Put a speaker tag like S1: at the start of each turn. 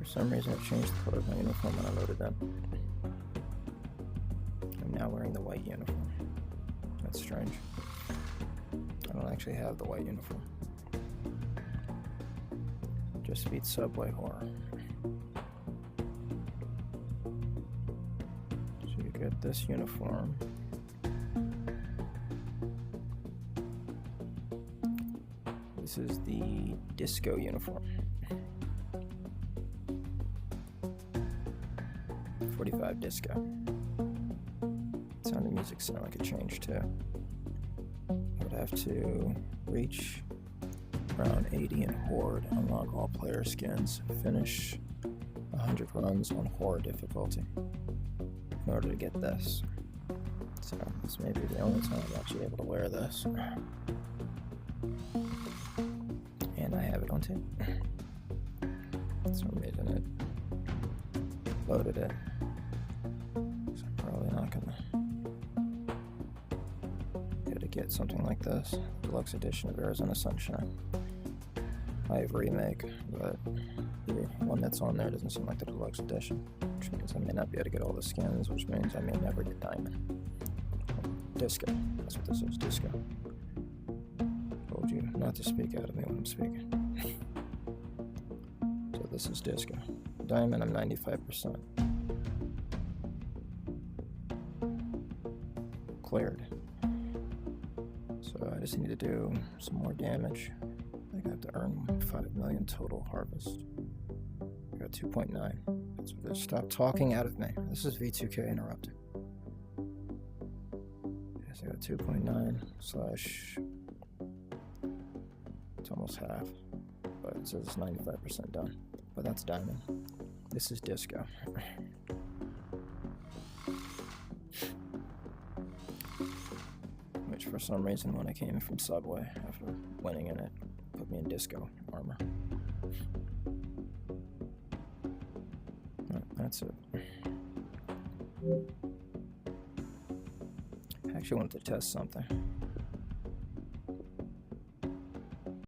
S1: some reason it changed the color of my uniform when I loaded in. I'm now wearing the white uniform. That's strange. I don't actually have the white uniform. Just beat Subway Horror. So you get this uniform. This is the disco uniform. 45 disco. Sound of music sound like a change too. I would have to reach around 80 in Horde, unlock all player skins, finish 100 runs on Horde difficulty in order to get this. So this may be the only time I'm actually able to wear this. And I have it on tape. For some reason it loaded it. So I'm probably not gonna be able to get something like this. Deluxe edition of Arizona Sunshine. I have remake, but the one that's on there doesn't seem like the deluxe edition, which means I may not be able to get all the skins, which means I may never get diamond. Disco. That's what this is. Disco. Told you not to speak out of me when I'm speaking. So this is disco. Diamond, I'm 95%. Cleared. So I just need to do some more damage. I think I have to earn 5 million total harvest. I got 2.9. So just stop talking out of me. This is V2K interrupted. Yes, I got 2.9 slash. It's almost half, but it says it's 95% done. But that's diamond. This is disco. Which for some reason when I came from Subway after winning in it, put me in disco armor. Right, that's it. I actually wanted to test something.